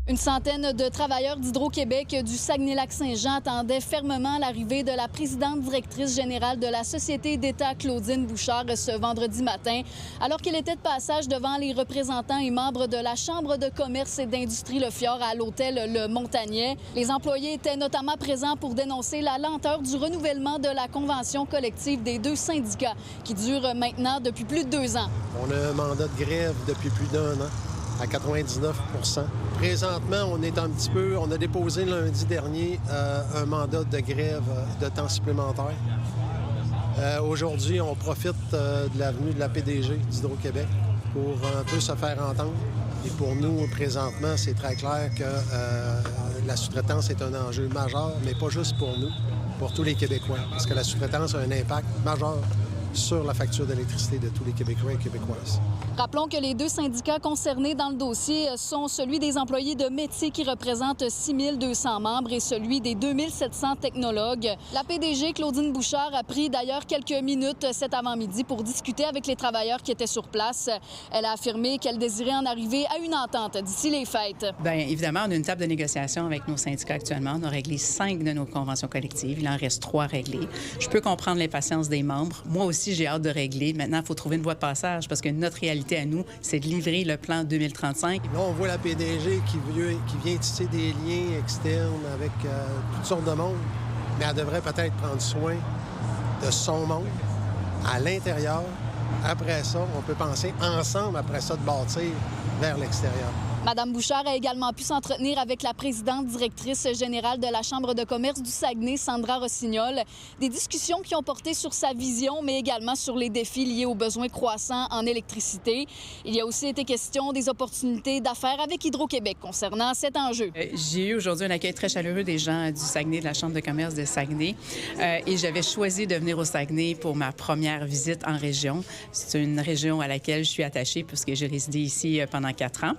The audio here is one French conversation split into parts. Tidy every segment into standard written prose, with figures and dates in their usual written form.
Une centaine de travailleurs d'Hydro-Québec du Saguenay-Lac-Saint-Jean attendaient fermement l'arrivée de la présidente directrice générale de la Société d'État, Claudine Bouchard, ce vendredi matin, alors qu'elle était de passage devant les représentants et membres de la Chambre de commerce et d'industrie Le Fjord à l'hôtel Le Montagnet. Les employés étaient notamment présents pour dénoncer la lenteur du renouvellement de la convention collective des deux syndicats, qui dure maintenant depuis plus de 2 ans. On a un mandat de grève depuis plus d'1 an, à 99 %. Présentement, on a déposé lundi dernier un mandat de grève de temps supplémentaire. Aujourd'hui, on profite de l'avenue de la PDG d'Hydro-Québec pour un peu se faire entendre. Et pour nous, présentement, c'est très clair que la sous-traitance est un enjeu majeur, mais pas juste pour nous, pour tous les Québécois, parce que la sous-traitance a un impact majeur sur la facture d'électricité de tous les Québécois et Québécoises. Rappelons que les deux syndicats concernés dans le dossier sont celui des employés de métier qui représentent 6 200 membres et celui des 2 700 technologues. La PDG, Claudine Bouchard, a pris d'ailleurs quelques minutes cet avant-midi pour discuter avec les travailleurs qui étaient sur place. Elle a affirmé qu'elle désirait en arriver à une entente d'ici les fêtes. Bien, évidemment, on a une table de négociation avec nos syndicats actuellement. On a réglé 5 de nos conventions collectives. Il en reste 3 réglées. Je peux comprendre l'impatience des membres. Moi aussi, j'ai hâte de régler. Maintenant, il faut trouver une voie de passage parce que notre réalité à nous, c'est de livrer le plan 2035. Là, on voit la PDG qui vient tisser des liens externes avec toutes sortes de monde, mais elle devrait peut-être prendre soin de son monde à l'intérieur. Après ça, on peut penser ensemble, après ça, de bâtir vers l'extérieur. Mme Bouchard a également pu s'entretenir avec la présidente directrice générale de la Chambre de commerce du Saguenay, Sandra Rossignol. Des discussions qui ont porté sur sa vision, mais également sur les défis liés aux besoins croissants en électricité. Il y a aussi été question des opportunités d'affaires avec Hydro-Québec concernant cet enjeu. J'ai eu aujourd'hui un accueil très chaleureux des gens du Saguenay, de la Chambre de commerce de Saguenay. Et j'avais choisi de venir au Saguenay pour ma première visite en région. C'est une région à laquelle je suis attachée puisque j'ai résidé ici pendant 4 ans.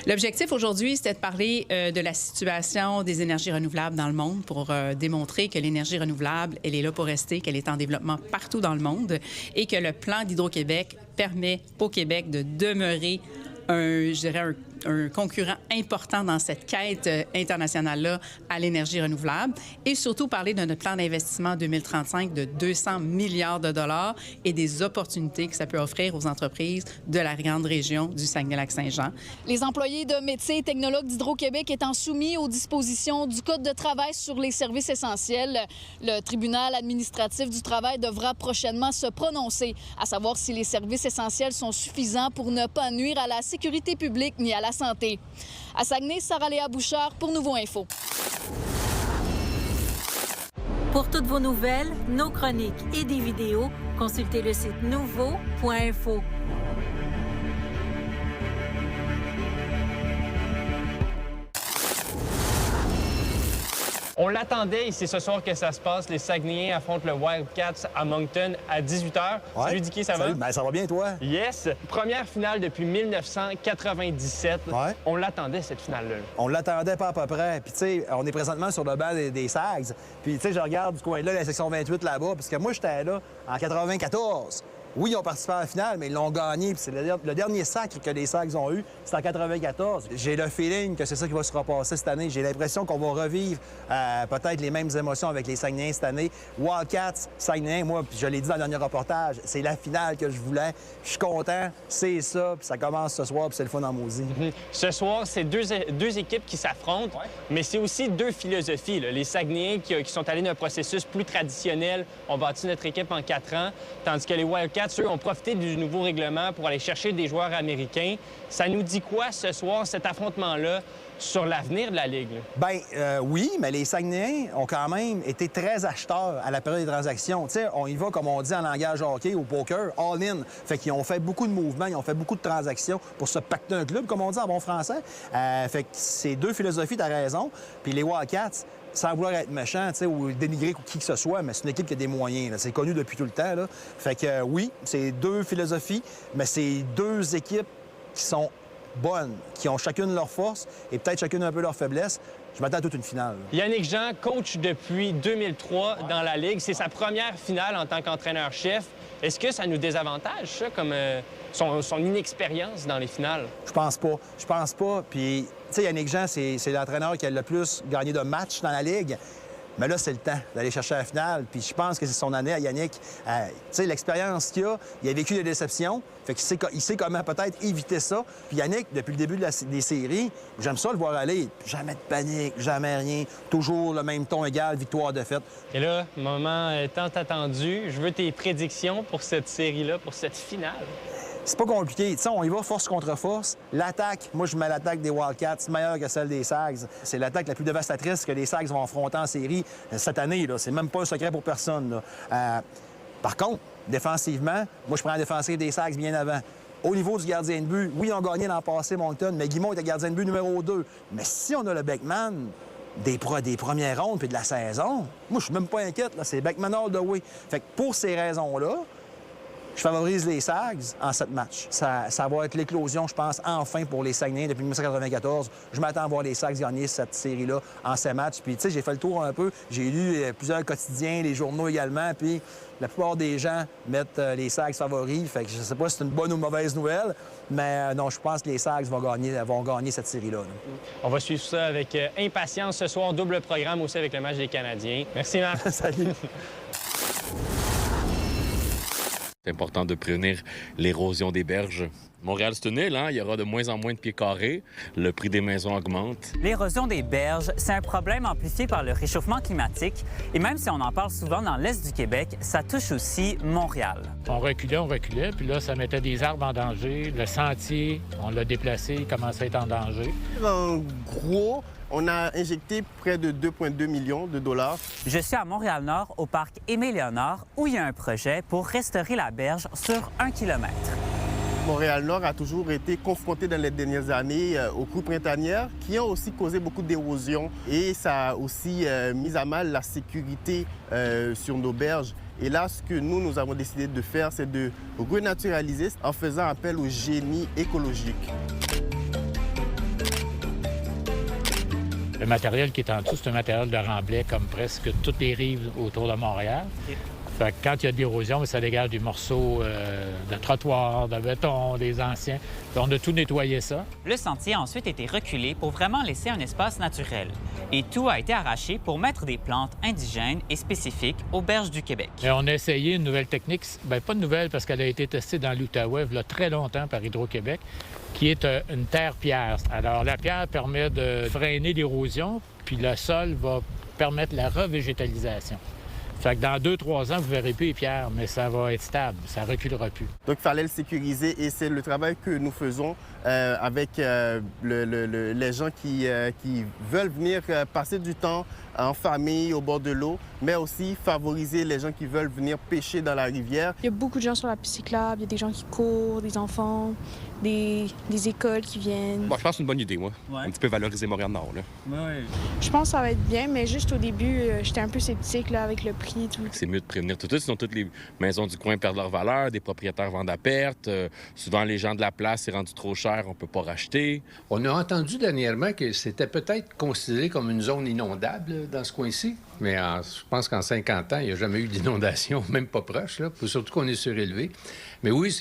L'objectif aujourd'hui, c'était de parler de la situation des énergies renouvelables dans le monde pour démontrer que l'énergie renouvelable, elle est là pour rester, qu'elle est en développement partout dans le monde et que le plan d'Hydro-Québec permet au Québec de demeurer un concurrent important dans cette quête internationale-là à l'énergie renouvelable et surtout parler de notre plan d'investissement 2035 de 200 milliards de dollars et des opportunités que ça peut offrir aux entreprises de la grande région du Saguenay-Lac-Saint-Jean. Les employés de métiers et technologues d'Hydro-Québec étant soumis aux dispositions du Code de travail sur les services essentiels, le tribunal administratif du travail devra prochainement se prononcer, à savoir si les services essentiels sont suffisants pour ne pas nuire à la sécurité publique ni à la santé. À Saguenay, Sarah-Léa Bouchard pour Nouveau Info. Pour toutes vos nouvelles, nos chroniques et des vidéos, consultez le site nouveau.info. On l'attendait et c'est ce soir que ça se passe. Les Saguenayens affrontent le Wildcats à Moncton à 18h. Ouais. Salut Dicky, ça va? Salut. Ben, ça va bien, toi? Yes! Première finale depuis 1997. Ouais. On l'attendait, cette finale-là. On l'attendait pas à peu près. Puis, tu sais, on est présentement sur le banc des Sags. Puis, tu sais, je regarde du coin-là, la section 28 là-bas, parce que moi, j'étais là en 94. Oui, ils ont participé à la finale, mais ils l'ont gagné. Puis c'est le dernier sacre que les Sags ont eu, c'est en 94. J'ai le feeling que c'est ça qui va se repasser cette année. J'ai l'impression qu'on va revivre peut-être les mêmes émotions avec les Saguenayens cette année. Wildcats, Saguenayens, moi, puis je l'ai dit dans le dernier reportage, c'est la finale que je voulais. Je suis content, c'est ça, puis ça commence ce soir, puis c'est le fun en maudit. Ce soir, c'est deux équipes qui s'affrontent, mais c'est aussi 2 philosophies. Là. Les Saguenayens qui sont allés d'un processus plus traditionnel, ont bâti notre équipe en 4 ans, tandis que les Wildcats, eux, ont profité du nouveau règlement pour aller chercher des joueurs américains. Ça nous dit quoi ce soir, cet affrontement-là, sur l'avenir de la Ligue? Bien, oui, mais les Saguenayens ont quand même été très acheteurs à la période des transactions. Tu sais, on y va, comme on dit en langage hockey, au poker, all-in. Fait qu'ils ont fait beaucoup de mouvements, ils ont fait beaucoup de transactions pour se pacter un club, comme on dit en bon français. Fait que c'est 2 philosophies, t'as raison. Puis les Wildcats, sans vouloir être méchant, tu sais, ou dénigrer qui que ce soit, mais c'est une équipe qui a des moyens. C'est connu depuis tout le temps, là. Fait que oui, c'est 2 philosophies, mais c'est 2 équipes qui sont bonnes, qui ont chacune leur force et peut-être chacune un peu leur faiblesse. Je m'attends à toute une finale. Yannick Jean, coach depuis 2003 dans la Ligue. C'est sa première finale en tant qu'entraîneur-chef. Est-ce que ça nous désavantage, ça, comme son inexpérience dans les finales? Je pense pas. Je pense pas. Puis, tu sais, Yannick Jean, c'est l'entraîneur qui a le plus gagné de matchs dans la Ligue. Mais là, c'est le temps d'aller chercher la finale. Puis je pense que c'est son année à Yannick. Tu sais, l'expérience qu'il a, il a vécu des déceptions. Fait qu'il sait comment peut-être éviter ça. Puis Yannick, depuis le début des séries, j'aime ça le voir aller. Jamais de panique, jamais rien. Toujours le même ton égal, victoire-défaite. Et là, moment tant attendu, je veux tes prédictions pour cette série-là, pour cette finale. C'est pas compliqué. Tu sais, on y va force contre force. L'attaque, moi, je mets l'attaque des Wildcats meilleure que celle des Sags. C'est l'attaque la plus dévastatrice que les Sags vont affronter en série cette année. C'est même pas un secret pour personne. Par contre, défensivement, moi, je prends la défensive des Sags bien avant. Au niveau du gardien de but, oui, ils ont gagné l'an passé, Moncton, mais Guimond était gardien de but numéro 2. Mais si on a le Beckman des premières rondes puis de la saison, moi, je suis même pas inquiète. C'est Beckman all the way. Fait que pour ces raisons-là, je favorise les Sags en 7 matchs. Ça va être l'éclosion, je pense, enfin pour les Saguenayens depuis 1994. Je m'attends à voir les Sags gagner cette série-là en 7 matchs. Puis, tu sais, j'ai fait le tour un peu. J'ai lu plusieurs quotidiens, les journaux également. Puis, la plupart des gens mettent les Sags favoris. Fait que je sais pas si c'est une bonne ou mauvaise nouvelle, mais non, je pense que les Sags vont gagner cette série-là. On va suivre ça avec impatience ce soir. Double programme aussi avec le match des Canadiens. Merci, Marc. Salut. C'est important de prévenir l'érosion des berges. Montréal, c'est une île, hein? Il y aura de moins en moins de pieds carrés. Le prix des maisons augmente. L'érosion des berges, c'est un problème amplifié par le réchauffement climatique. Et même si on en parle souvent dans l'est du Québec, ça touche aussi Montréal. On reculait, puis là, ça mettait des arbres en danger. Le sentier, on l'a déplacé, il commençait à être en danger. En gros, on a injecté près de 2,2 millions de dollars. Je suis à Montréal-Nord, au parc Aimé-Léonard, où il y a un projet pour restaurer la berge sur 1 kilomètre. Montréal-Nord a toujours été confronté dans les dernières années aux crues printanières qui ont aussi causé beaucoup d'érosion et ça a aussi mis à mal la sécurité sur nos berges. Et là, ce que nous avons décidé de faire, c'est de renaturaliser en faisant appel au génie écologique. Le matériel qui est en dessous, c'est un matériel de remblai comme presque toutes les rives autour de Montréal. Fait que quand il y a de l'érosion, ça dégage des morceaux de trottoir, de béton, des anciens. Puis on a tout nettoyé ça. Le sentier a ensuite été reculé pour vraiment laisser un espace naturel. Et tout a été arraché pour mettre des plantes indigènes et spécifiques aux berges du Québec. Et on a essayé une nouvelle technique, bien pas de nouvelle parce qu'elle a été testée dans l'Outaouais il y a très longtemps par Hydro-Québec, qui est une terre-pierre. Alors la pierre permet de freiner l'érosion, puis le sol va permettre la revégétalisation. Fait que dans 2-3 ans, vous verrez plus les pierres, mais ça va être stable, ça reculera plus. Donc, il fallait le sécuriser et c'est le travail que nous faisons avec les gens qui veulent venir passer du temps en famille, au bord de l'eau, mais aussi favoriser les gens qui veulent venir pêcher dans la rivière. Il y a beaucoup de gens sur la piste cyclable, il y a des gens qui courent, des enfants, des écoles qui viennent. Bon, je pense que c'est une bonne idée, moi. Ouais. Un petit peu valoriser Montréal-Nord, là. Ouais. Je pense que ça va être bien, mais juste au début, j'étais un peu sceptique là, avec le prix et tout. C'est mieux de prévenir tout de suite, sinon toutes les maisons du coin perdent leur valeur, des propriétaires vendent à perte. Souvent, les gens de la place, c'est rendu trop cher, on peut pas racheter. On a entendu dernièrement que c'était peut-être considéré comme une zone inondable dans ce coin-ci, mais je pense qu'en 50 ans, il n'y a jamais eu d'inondation, même pas proche, là, surtout qu'on est surélevé. Mais oui,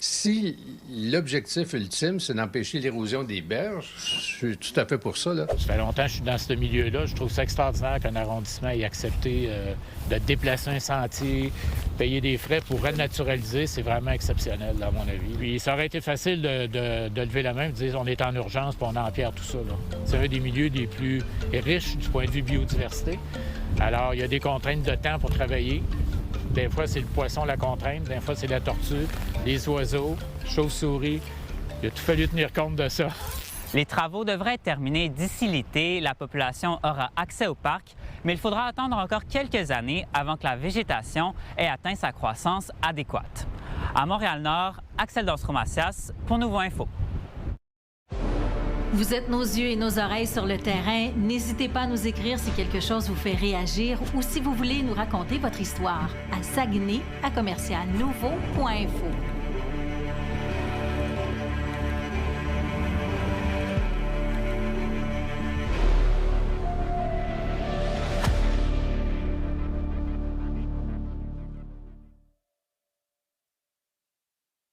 si l'objectif ultime, c'est d'empêcher l'érosion des berges, je suis tout à fait pour ça, là. Ça fait longtemps que je suis dans ce milieu-là. Je trouve ça extraordinaire qu'un arrondissement ait accepté de déplacer un sentier, payer des frais pour renaturaliser. C'est vraiment exceptionnel, à mon avis. Puis ça aurait été facile de lever la main et de dire on est en urgence puis on empierre tout ça, là. C'est un des milieux les plus riches du point de vue biodiversité. Alors, il y a des contraintes de temps pour travailler. Des fois, c'est le poisson, la contrainte. Des fois, c'est la tortue, les oiseaux, chauves-souris. Il a tout fallu tenir compte de ça. Les travaux devraient être terminés d'ici l'été. La population aura accès au parc, mais il faudra attendre encore quelques années avant que la végétation ait atteint sa croissance adéquate. À Montréal-Nord, Axel Danstrom-Macias pour Nouveau Info. Vous êtes nos yeux et nos oreilles sur le terrain. N'hésitez pas à nous écrire si quelque chose vous fait réagir ou si vous voulez nous raconter votre histoire à Saguenay@commercialnouveau.info.